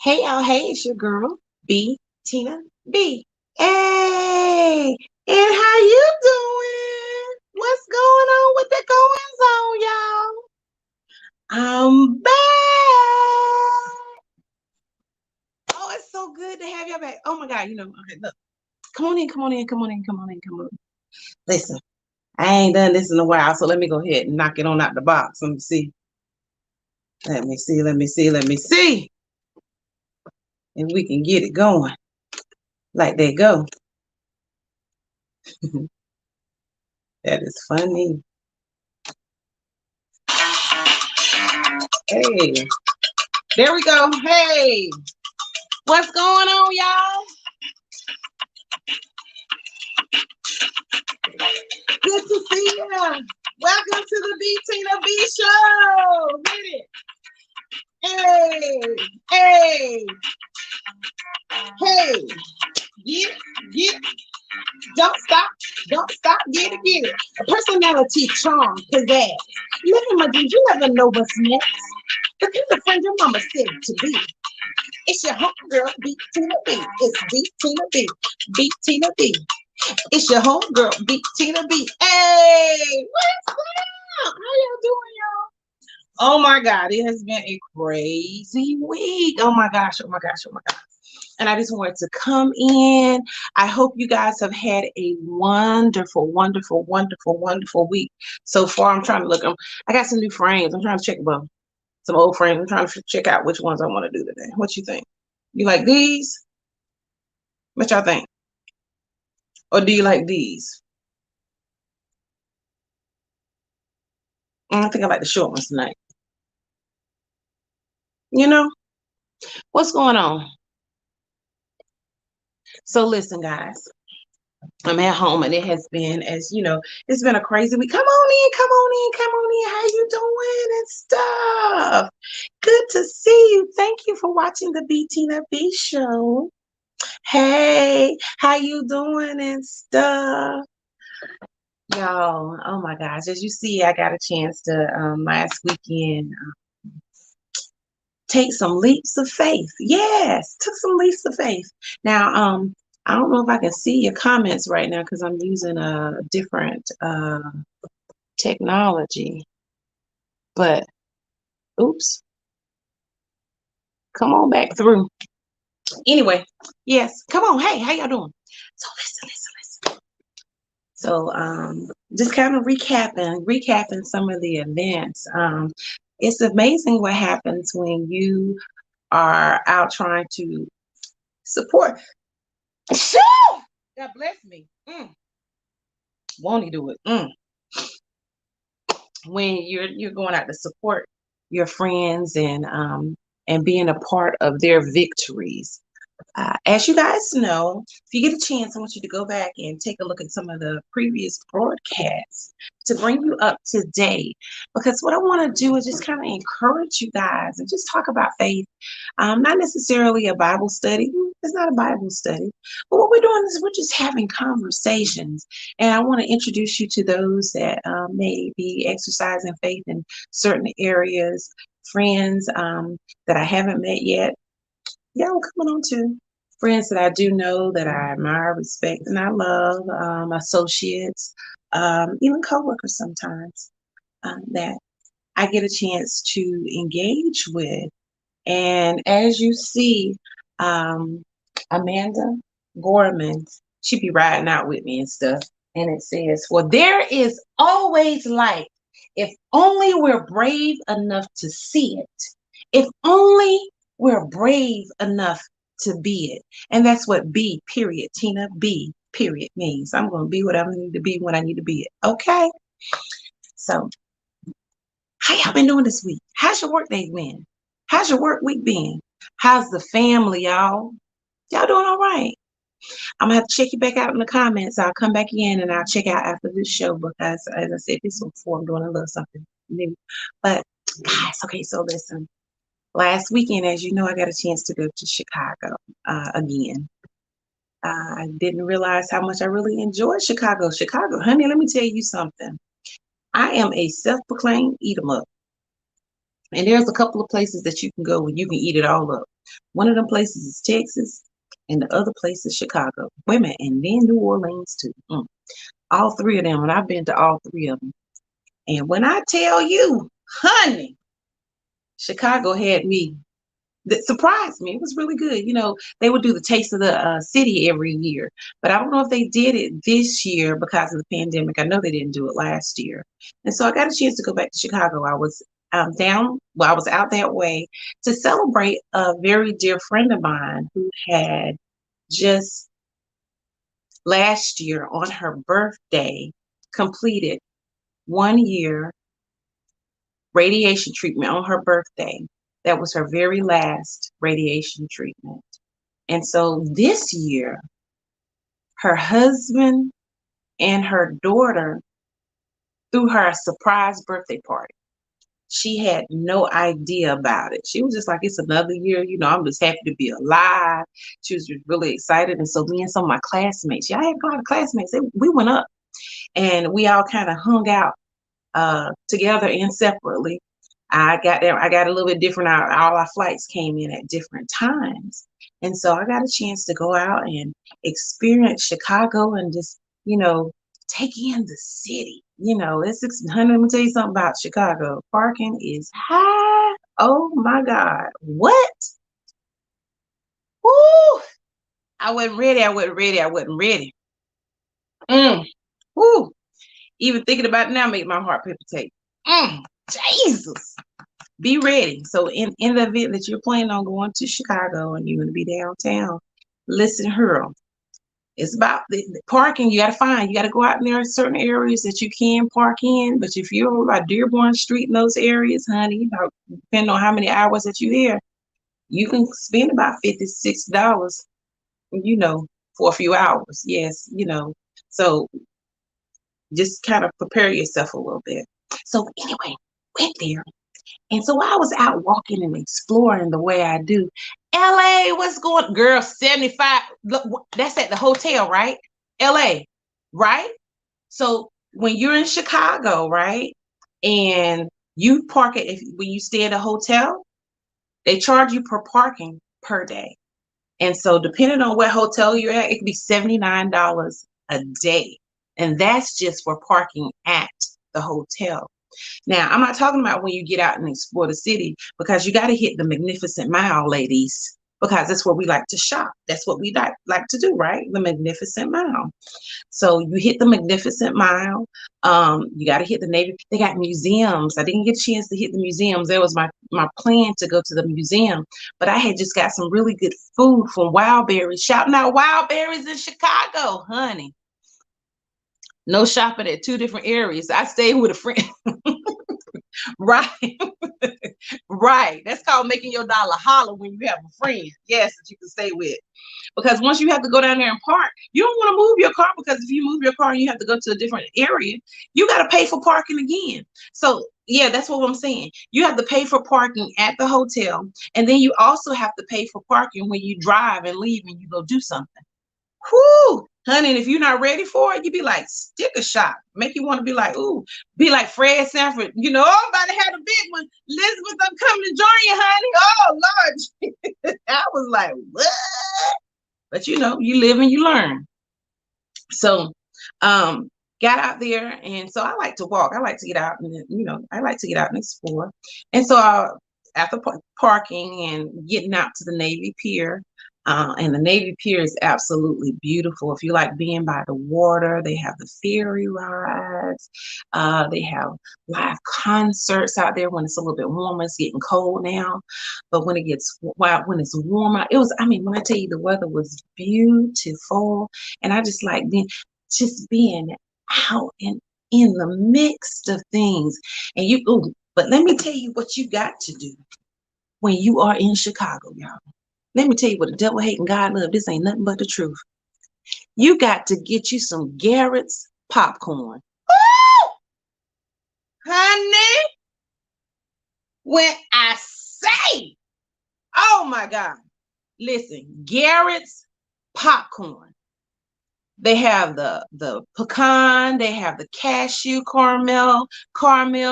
Hey y'all, hey, it's your girl, B, Tina B. Hey, and how you doing? What's going on with the goings on, y'all? I'm back. Oh, it's so good to have you back. Oh my God, okay, look. Come on in, come on in, come on in, come on in, come on. Listen, I ain't done this in a while, so let me go ahead and knock it on out the box. Let me see. Let me see, let me see, let me see. If we can get it going. Like they go. That is funny. Hey, there we go. Hey, what's going on, y'all? Good to see you. Welcome to the B Tina B show. Hit it. Hey, hey, get. Don't stop, get it. A personality, charm, pizzazz. Living my dreams, you never know what's next. The kind of friend your mama said to be. It's your homegirl, B Tina B. It's B Tina B. B Tina B. It's your homegirl, B Tina B. Hey, what's up? How y'all doing, y'all? Oh my God, it has been a crazy week. Oh my gosh, oh my gosh, oh my gosh. And I just wanted to come in. I hope you guys have had a wonderful, wonderful, wonderful, wonderful week so far. I'm trying to look. I got some new frames. I'm trying to check about some old frames. I'm trying to check out which ones I want to do today. What you think? You like these? What y'all think? Or do you like these? I think I like the short ones tonight. You know, what's going on? So listen, guys, I'm at home and it has been, as you know, it's been a crazy week. Come on in, come on in, come on in. How you doing and stuff? Good to see you. Thank you for watching the B Tina B show. Hey, how you doing and stuff? Y'all, oh my gosh, as you see, I got a chance to last weekend take some leaps of faith. Yes, took some leaps of faith. Now, I don't know if I can see your comments right now because I'm using a different technology. But oops, come on back through. Anyway, yes, come on. Hey, how y'all doing? So listen. So just kind of recapping some of the events. It's amazing what happens when you are out trying to support. Shoo! God bless me. Won't he do it? When you're going out to support your friends and being a part of their victories. As you guys know, if you get a chance, I want you to go back and take a look at some of the previous broadcasts to bring you up to date. Because what I want to do is just kind of encourage you guys and just talk about faith. Not necessarily a Bible study. It's not a Bible study. But what we're doing is we're just having conversations. And I want to introduce you to those that may be exercising faith in certain areas, friends that I haven't met yet. Yeah, I'm coming on to friends that I do know that I admire, respect, and I love, associates, even coworkers sometimes that I get a chance to engage with. And as you see, Amanda Gorman, she be riding out with me and stuff. And it says, "For there is always light, if only we're brave enough to see it. If only we're brave enough to be it." And that's what B, period, Tina B, period means. I'm going to be what I need to be when I need to be it. Okay? So, how y'all been doing this week? How's your work day been? How's your work week been? How's the family, y'all? Y'all doing all right? I'm gonna have to check you back out in the comments. I'll come back in and I'll check out after this show because, as I said before, I'm doing a little something new. But guys, okay, so listen. Last weekend, as you know, I got a chance to go to Chicago again. I didn't realize how much I really enjoyed Chicago. Chicago, honey, let me tell you something. I am a self-proclaimed eat 'em up. And there's a couple of places that you can go where you can eat it all up. One of them places is Texas, and the other place is Chicago. Wait a minute, and then New Orleans too. All three of them, and I've been to all three of them. And when I tell you, honey, Chicago had me that surprised me. It was really good. They would do the Taste of the City every year, but I don't know if they did it this year because of the pandemic. I know they didn't do it last year, and so I got a chance to go back to Chicago. I was I was out that way to celebrate a very dear friend of mine who had just last year on her birthday completed 1 year radiation treatment on her birthday. That was her very last radiation treatment. And so this year, her husband and her daughter threw her a surprise birthday party. She had no idea about it. She was just like, it's another year. I'm just happy to be alive. She was just really excited. And so me and some of my classmates, I had a lot of classmates, we went up and we all kind of hung out together and separately. I got there. I got a little bit different. All our flights came in at different times. And so I got a chance to go out and experience Chicago and just, take in the city. Honey, let me tell you something about Chicago. Parking is high. Oh my God. What? Woo! I wasn't ready. I wasn't ready. I wasn't ready. Woo! Even thinking about it now make my heart palpitate. Jesus. Be ready. So in the event that you're planning on going to Chicago and you're going to be downtown, listen, Hurl. It's about the parking. You got to go out in there in certain areas that you can park in. But if you're about Dearborn Street in those areas, honey, depending on how many hours that you're there, you can spend about $56, for a few hours. Yes, So just kind of prepare yourself a little bit. So anyway, went there. And so I was out walking and exploring the way I do. LA, what's going, girl, 75. Look, that's at the hotel, right? LA, right? So when you're in Chicago, right? And you park it, when you stay at a hotel, they charge you per parking per day. And so depending on what hotel you're at, it could be $79 a day. And that's just for parking at the hotel. Now, I'm not talking about when you get out and explore the city, because you got to hit the Magnificent Mile, ladies, because that's where we like to shop. That's what we like to do, right? The Magnificent Mile. So you hit the Magnificent Mile. You got to hit the Navy. They got museums. I didn't get a chance to hit the museums. That was my plan to go to the museum, but I had just got some really good food from Wild Berries. Shouting out Wild Berries in Chicago, honey. No shopping at two different areas. I stayed with a friend. Right. Right. That's called making your dollar holler when you have a friend. Yes, that you can stay with. Because once you have to go down there and park, you don't want to move your car, because if you move your car and you have to go to a different area, you got to pay for parking again. So yeah, that's what I'm saying. You have to pay for parking at the hotel, and then you also have to pay for parking when you drive and leave and you go do something. Whoo, honey, and if you're not ready for it, you be like sticker shock. Make you want to be like, ooh, be like Fred Sanford. Oh, I'm about to have a big one. Elizabeth, I'm coming to join you, honey. Oh, Lord. I was like, what? But you live and you learn. So, got out there, and so I like to walk. I like to get out, and I like to get out and explore. And so, after parking and getting out to the Navy Pier, and the Navy Pier is absolutely beautiful. If you like being by the water, they have the ferry rides. They have live concerts out there when it's a little bit warmer. It's getting cold now, but when it's warm out, when I tell you the weather was beautiful, and I just like being out and in the midst of things. And but let me tell you what you got to do when you are in Chicago, y'all. Let me tell you what the devil hate and God love. This ain't nothing but the truth. You got to get you some Garrett's popcorn. Ooh! Honey, when I say, oh my God, listen, Garrett's popcorn. They have the pecan, they have the cashew caramel, they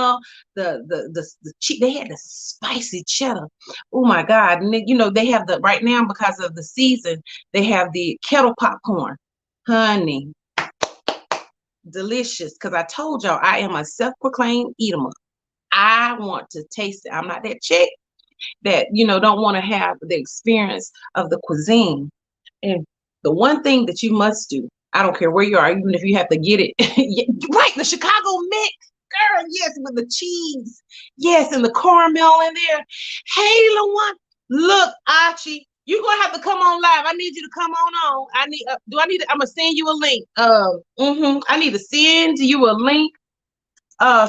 had the spicy cheddar. Oh my God. And then, they have the right now because of the season, they have the kettle popcorn. Honey, delicious. Because I told y'all I am a self-proclaimed eater. I want to taste it. I'm not that chick that don't want to have the experience of the cuisine. And the one thing that you must do, I don't care where you are, even if you have to get it right, the Chicago mix, girl, yes, with the cheese, yes, and the caramel in there. Hey, Lawan, look, Archie, you're gonna have to come on live. I need you to come on. I need. I'm gonna send you a link. I need to send you a link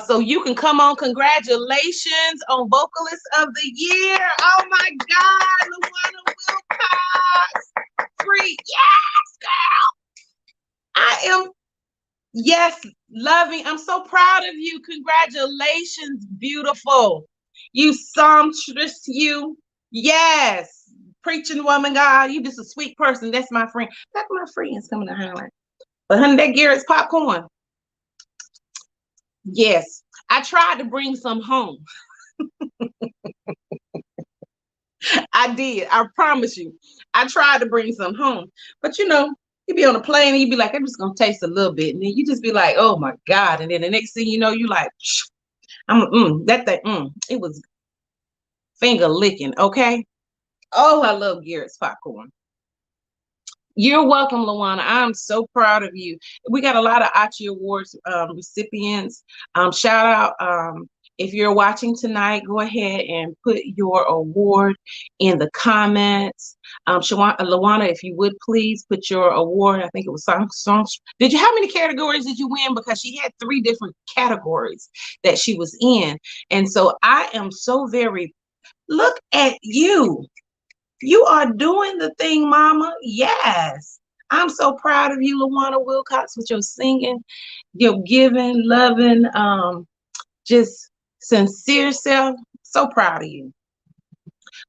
so you can come on. Congratulations on Vocalist of the Year. Oh my God, Luana Wilcox. Free. Yes, girl. I am, yes, loving. I'm so proud of you. Congratulations, beautiful. You songstress, you. Yes. Preaching woman, God. You just a sweet person. That's my friend. That's my friends coming to highlight. But honey, that Garrett's popcorn. Yes. I tried to bring some home. I did. I promise you. I tried to bring some home. But you be on a plane and you be like, I'm just gonna taste a little bit. And then you just be like, oh my God. And then the next thing you know, you like, that thing, it was finger licking, okay? Oh, I love Garrett's popcorn. You're welcome, Lawana. I'm so proud of you. We got a lot of Achi Awards recipients. Shout out. If you're watching tonight, go ahead and put your award in the comments. Lawana, if you would please put your award. I think it was songs. How many categories did you win? Because she had 3 different categories that she was in. And so I am so very, look at you. You are doing the thing, mama. Yes. I'm so proud of you, Lawana Wilcox, with your singing, your giving, loving, just sincere self. So proud of you.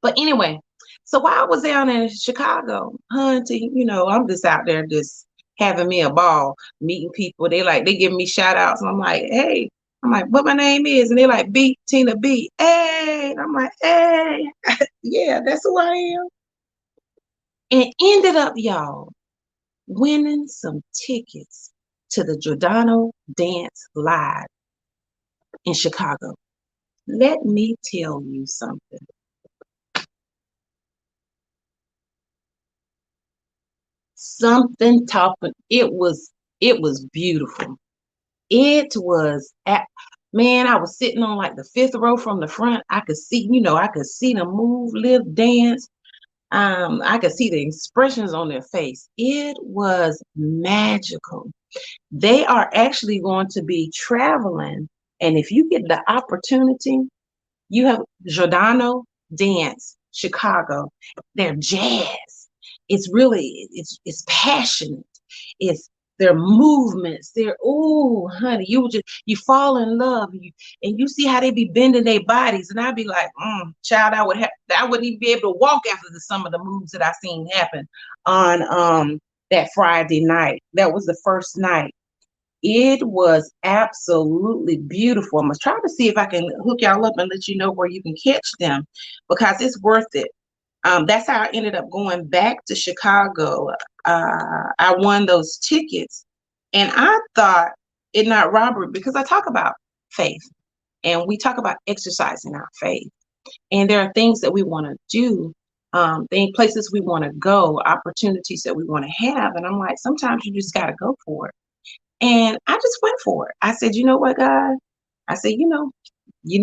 But anyway, so while I was down in Chicago hunting, I'm just out there just having me a ball, meeting people. They give me shout outs. And I'm like, hey, what my name is? And they're like, B, Tina B. Hey. And I'm like, hey, yeah, that's who I am. And ended up, y'all, winning some tickets to the Giordano Dance Live in Chicago. Let me tell you something. Something topping. It was beautiful. It was man, I was sitting on like the 5th row from the front. I could see, I could see them move, live, dance. I could see the expressions on their face. It was magical. They are actually going to be traveling. And if you get the opportunity, you have Giordano Dance Chicago. They're jazz. It's really, it's passionate. It's their movements. Oh, honey, you fall in love. And you see how they be bending their bodies. And I'd be like, child, I wouldn't even be able to walk after some of the moves that I seen happen on that Friday night. That was the first night. It was absolutely beautiful. I'm gonna try to see if I can hook y'all up and let you know where you can catch them, because it's worth it. That's how I ended up going back to Chicago. I won those tickets, and I thought it not robbery, because I talk about faith and we talk about exercising our faith, and there are things that we want to do, places we want to go, opportunities that we want to have, and I'm like, sometimes you just got to go for it. And I just went for it. I said, you know what, God? I said, you know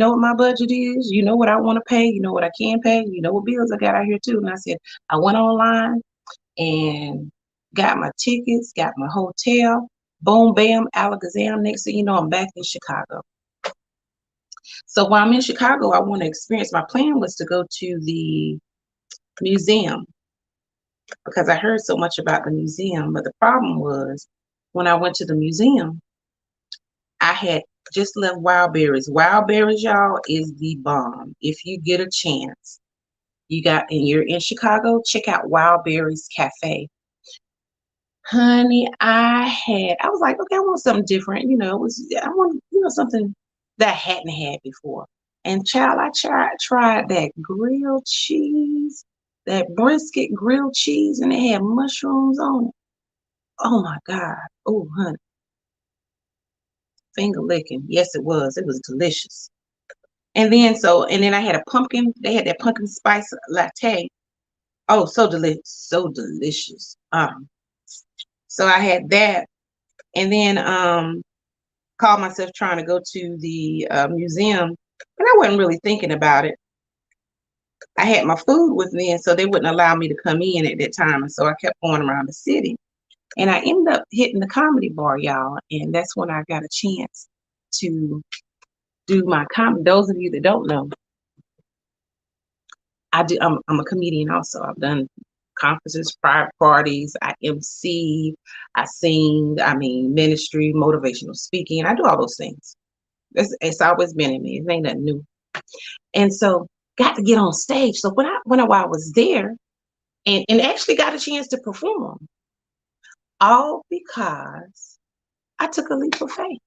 what my budget is. You know what I want to pay. You know what I can pay. You know what bills I got out here too. And I said, I went online and got my tickets, got my hotel. Boom, bam, alakazam. Next thing you know, I'm back in Chicago. So while I'm in Chicago, I want to experience. My plan was to go to the museum, because I heard so much about the museum. But the problem was, when I went to the museum, I had just left Wild Berries. Wild Berries, y'all, is the bomb. If you get a chance, and you're in Chicago, check out Wild Berries Cafe. Honey, I was like, okay, I want something different. I want, something that I hadn't had before. And child, I tried that grilled cheese, that brisket grilled cheese, and it had mushrooms on it. Oh my God. Oh, honey, finger licking. Yes, it was. It was delicious. And then I had a pumpkin, they had that pumpkin spice latte. Oh, so delicious, so delicious. So I had that, and then called myself trying to go to the museum, and I wasn't really thinking about it. I had my food with me, and so they wouldn't allow me to come in at that time, and so I kept going around the city, and I ended up hitting the comedy bar, y'all, and that's when I got a chance to do my comedy. Those of you that don't know, I'm a comedian also. I've done conferences, private parties, I MC, I sing, I mean ministry, motivational speaking. I do all those things. It's always been in me. It ain't nothing new. And so got to get on stage. So while I was there and actually got a chance to perform, all because I took a leap of faith.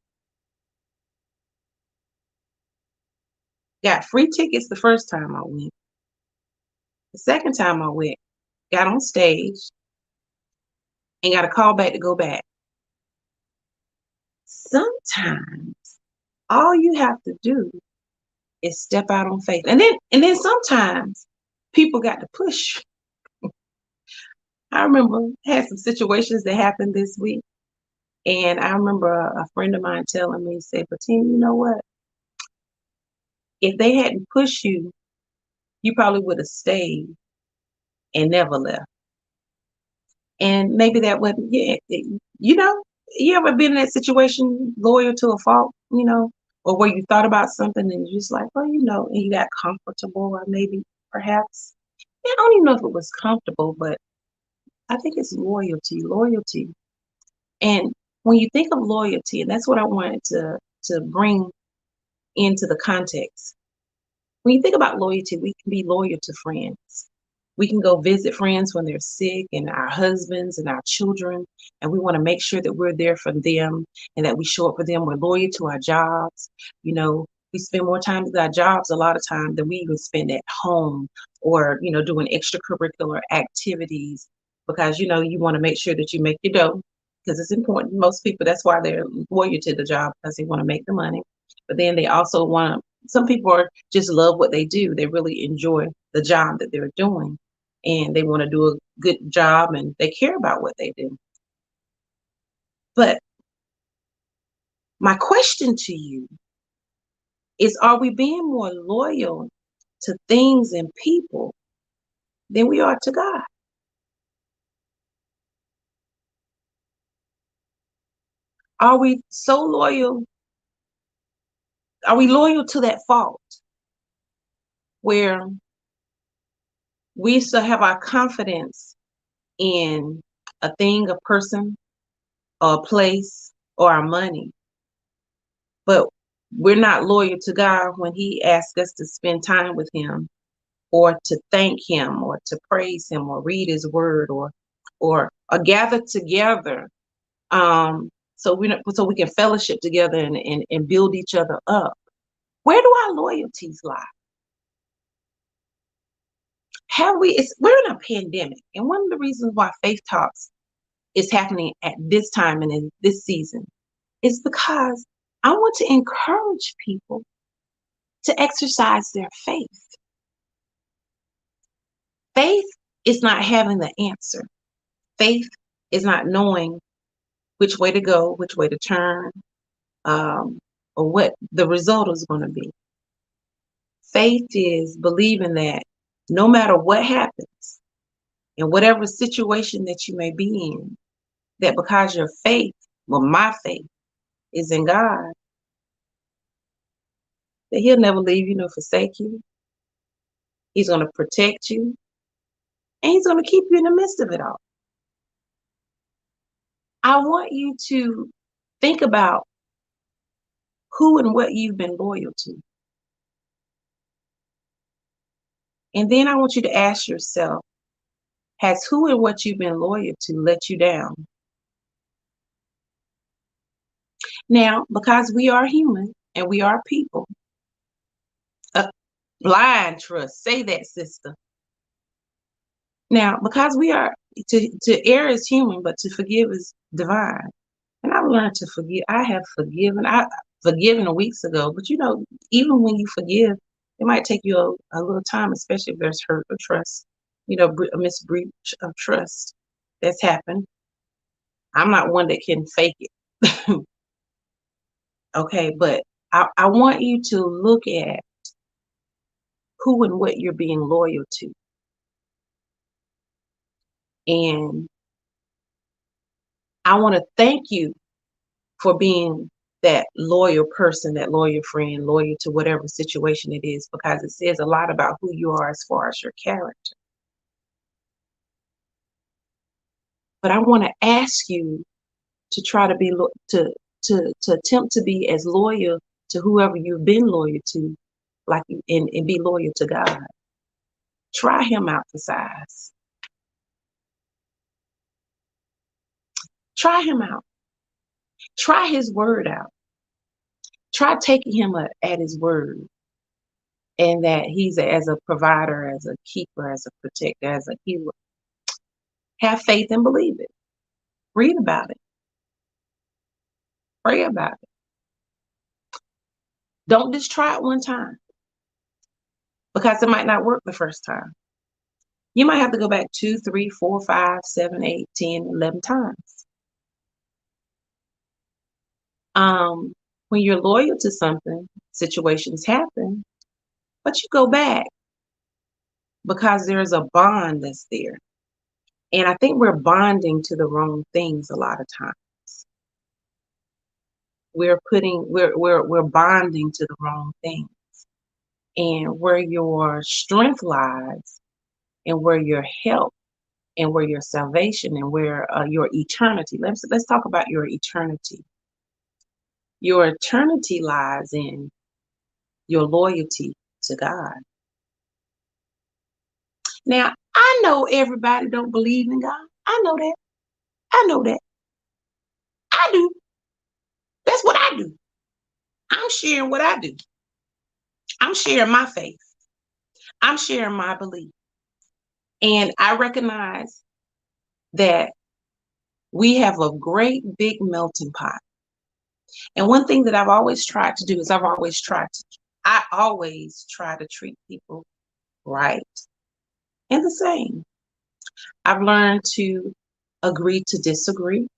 Got free tickets the first time I went. The second time I went, got on stage and got a call back to go back. Sometimes all you have to do is step out on faith. And then sometimes people got to push. I remember had some situations that happened this week. And I remember a friend of mine telling me, say, Bettina, you know what? If they hadn't pushed you, you probably would have stayed and never left. And maybe that wasn't, yeah, you ever been in that situation, loyal to a fault, or where you thought about something and you're just like, well, and you got comfortable, or maybe perhaps, I don't even know if it was comfortable, but I think it's loyalty, loyalty. And when you think of loyalty, and that's what I wanted to bring into the context. When you think about loyalty, we can be loyal to friends. We can go visit friends when they're sick, and our husbands and our children, and we want to make sure that we're there for them and that we show up for them. We're loyal to our jobs. We spend more time with our jobs a lot of time than we even spend at home, or doing extracurricular activities, because you want to make sure that you make your dough, because it's important. Most people, that's why they're loyal to the job, because they want to make the money. But then they also want to, some people are just love what they do. They really enjoy the job that they're doing, and they want to do a good job, and they care about what they do. But my question to you is, are we being more loyal to things and people than we are to God? Are we so loyal? Are we loyal to that fault where we still have our confidence in a thing, a person, or a place, or our money, but we're not loyal to God when He asks us to spend time with Him, or to thank Him, or to praise Him, or read His Word, or gather together, so we can fellowship together and build each other up. Where do our loyalties lie? We're in a pandemic, and one of the reasons why Faith Talks is happening at this time and in this season is because I want to encourage people to exercise their faith. Faith is not having the answer. Faith is not knowing which way to go, which way to turn, or what the result is going to be. Faith is believing that no matter what happens, in whatever situation that you may be in, that because your faith, well, my faith is in God, that He'll never leave you nor forsake you. He's going to protect you, and He's going to keep you in the midst of it all. I want you to think about who and what you've been loyal to. And then I want you to ask yourself, has who and what you've been loyal to let you down? Now, because we are human and we are people, uh, blind trust, say that, sister. Now, because we are, to err is human, but to forgive is divine. And I've learned to forgive. I have forgiven. I forgiven weeks ago, but even when you forgive, it might take you a little time, especially if there's hurt or trust, a breach of trust that's happened. I'm not one that can fake it. Okay, but I want you to look at who and what you're being loyal to. And I want to thank you for being that loyal person, that loyal friend, loyal to whatever situation it is, because it says a lot about who you are as far as your character. But I want to ask you to try to be to attempt to be as loyal to whoever you've been loyal to, and be loyal to God. Try him out for size. Try him out. Try his word out. Try taking him at his word, and that he's as a provider, as a keeper, as a protector, as a healer. Have faith and believe it. Read about it. Pray about it. Don't just try it one time, because it might not work the first time. You might have to go back 2, 3, 4, 5, 7, 8, 10, 11 times. When you're loyal to something, situations happen, but you go back because there's a bond that's there. And I think we're bonding to the wrong things a lot of times. We're bonding to the wrong thing. And where your strength lies, and where your help, and where your salvation, and where your eternity. Let's talk about your eternity. Your eternity lies in your loyalty to God. Now, I know everybody don't believe in God. I know that. I know that. I do. That's what I do. I'm sharing what I do. I'm sharing my faith. I'm sharing my belief. And I recognize that we have a great big melting pot. And one thing that I've always tried to do is I always try to treat people right and the same. I've learned to agree to disagree.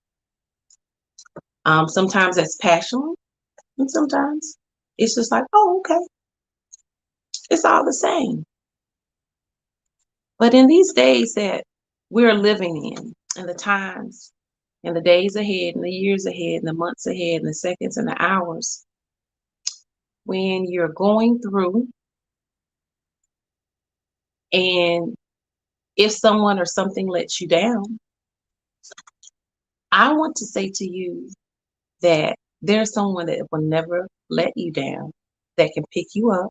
Sometimes that's passionate, and sometimes it's just like, oh, okay, it's all the same. But in these days that we're living in the times, and the days ahead, and the years ahead, and the months ahead, and the seconds and the hours, when you're going through, and if someone or something lets you down, I want to say to you that there's someone that will never let you down, that can pick you up,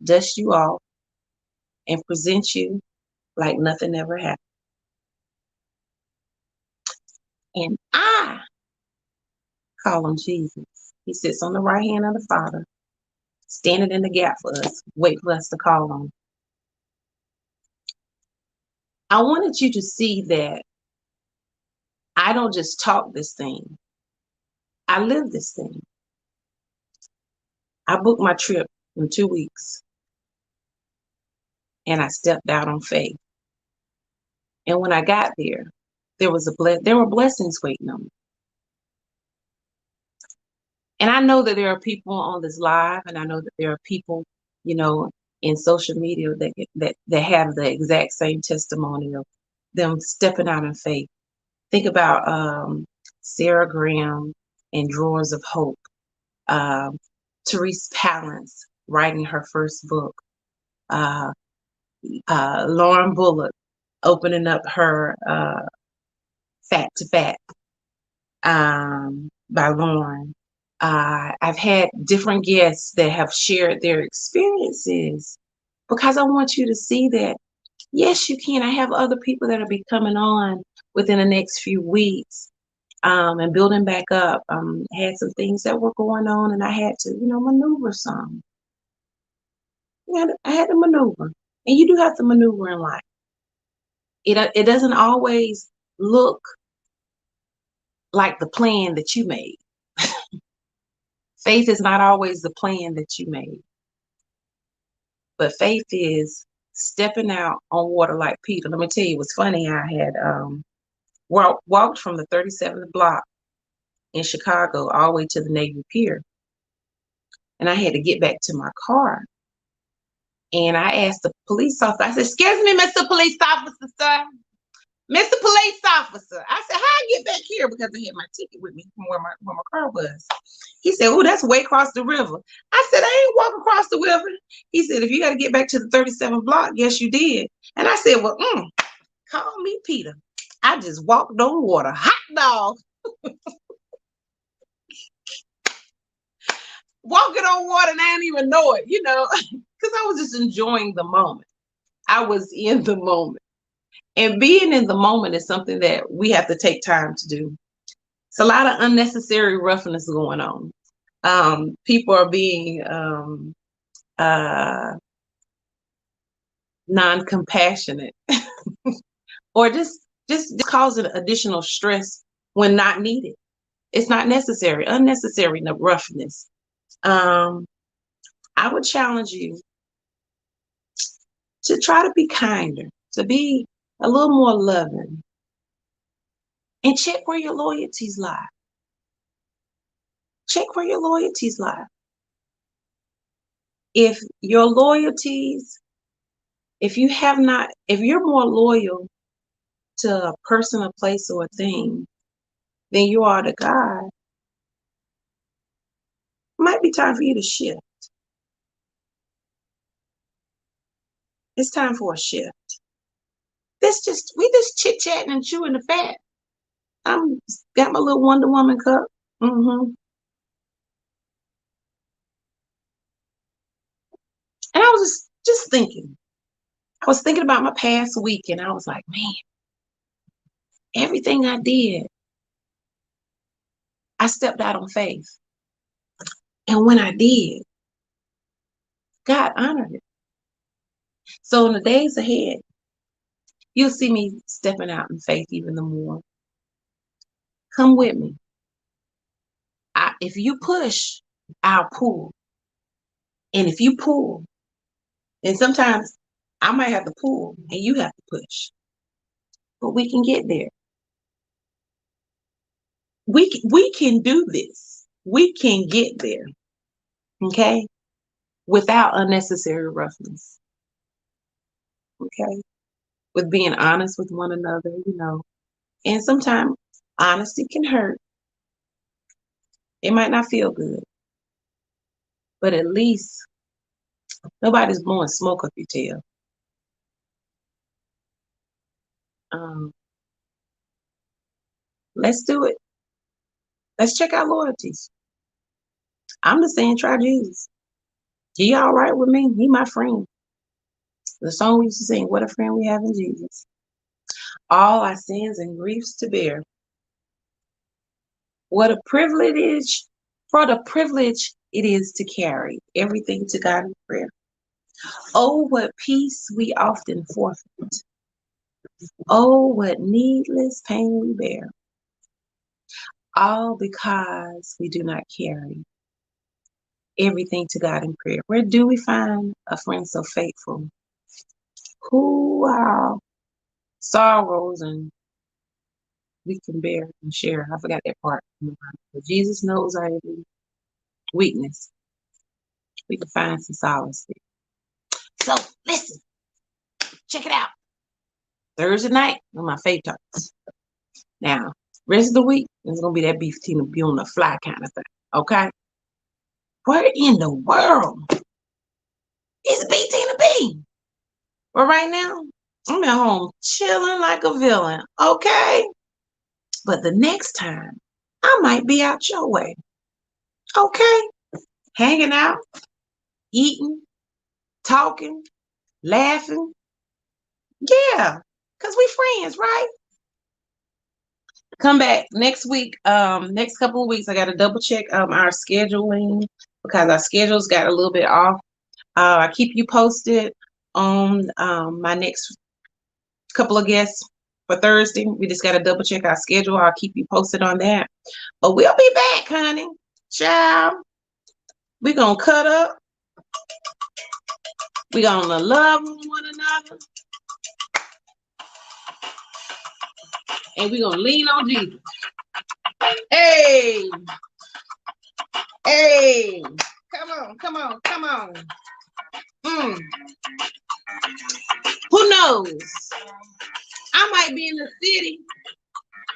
dust you off, and present you like nothing ever happened. And I call him Jesus. He sits on the right hand of the Father, standing in the gap for us, wait for us to call on him. I wanted you to see that I don't just talk this thing, I live this thing. I booked my trip in 2 weeks, and I stepped out on faith. And when I got there, there were blessings waiting on me. And I know that there are people on this live, and I know that there are people, in social media that have the exact same testimony of them stepping out in faith. Think about Sarah Graham and Drawers of Hope, Therese Palance writing her first book, Lauren Bullock opening up her Fat to Fat by Lauren. I've had different guests that have shared their experiences, because I want you to see that, yes, you can. I have other people that will be coming on within the next few weeks and building back up. Had some things that were going on, and I had to, maneuver some. I had to maneuver, and you do have to maneuver in life. It doesn't always look like the plan that you made. Faith is not always the plan that you made, but faith is stepping out on water like Peter. Let me tell you what's funny. I had walked from the 37th block in Chicago all the way to the Navy Pier, and I had to get back to my car. And I asked the police officer, I said, "Excuse me, Mr. Police Officer, sir. Mr. Police Officer." I said, "How I get back here?" Because I had my ticket with me from where my car was. He said, "Oh, that's way across the river." I said, "I ain't walking across the river." He said, "If you got to get back to the 37th block, yes, you did." And I said, "Well, call me Peter. I just walked on water. Hot dog. Walking on water and I didn't even know it, because I was just enjoying the moment. I was in the moment. And being in the moment is something that we have to take time to do. It's a lot of unnecessary roughness going on. People are being non-compassionate or just causing additional stress when not needed. It's not necessary. Unnecessary roughness. I would challenge you to try to be kinder, to be a little more loving, and check where your loyalties lie. Check where your loyalties lie. If your loyalties, if you're more loyal to a person, a place, or a thing than you are to God, it might be time for you to shift. It's time for a shift. We just chit-chatting and chewing the fat. I'm got my little Wonder Woman cup. And I was just thinking. I was thinking about my past week, and I was like, man, everything I did, I stepped out on faith. And when I did, God honored it. So in the days ahead, you'll see me stepping out in faith even the more. Come with me. If you push, I'll pull. And if you pull, and sometimes I might have to pull and you have to push. But we can get there. We can do this. We can get there. Okay? Without unnecessary roughness. Okay? With being honest with one another, And sometimes honesty can hurt. It might not feel good. But at least nobody's blowing smoke up your tail. Let's do it. Let's check our loyalties. I'm just saying, try Jesus. He all right with me. He my friend. The song we used to sing, "What a Friend We Have in Jesus." All our sins and griefs to bear. What a privilege, for the privilege it is to carry everything to God in prayer. Oh, what peace we often forfeit. Oh, what needless pain we bear. All because we do not carry everything to God in prayer. Where do we find a friend so faithful? Who our sorrows and we can bear and share. I forgot that part. But Jesus knows our every weakness. We can find some solace there. So listen, check it out. Thursday night on my faith talks. Now, rest of the week is gonna be that beef Tina be on the fly kind of thing. Okay? Where in the world is B Tina B? But right now, I'm at home chilling like a villain. Okay? But the next time, I might be out your way. Okay? Hanging out, eating, talking, laughing. Yeah, because we friends, right? Come back next week. Next couple of weeks, I got to double check our scheduling because our schedules got a little bit off. I keep you posted on my next couple of guests for Thursday. We just got to double check our schedule. I'll keep you posted on that. But we'll be back, honey. Ciao. We're going to cut up. We're going to love one another. And we're going to lean on Jesus. Hey. Hey. Come on, come on, come on. Who knows? I might be in the city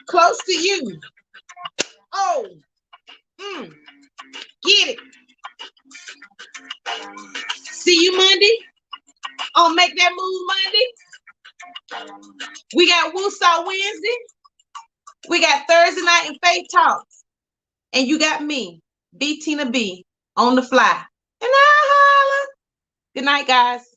close to you. Oh. Get it. See you Monday on Make That Move Monday. We got Woosah Wednesday. We got Thursday night and Faith Talks. And you got me, B Tina B, on the fly. And I holla. Good night, guys.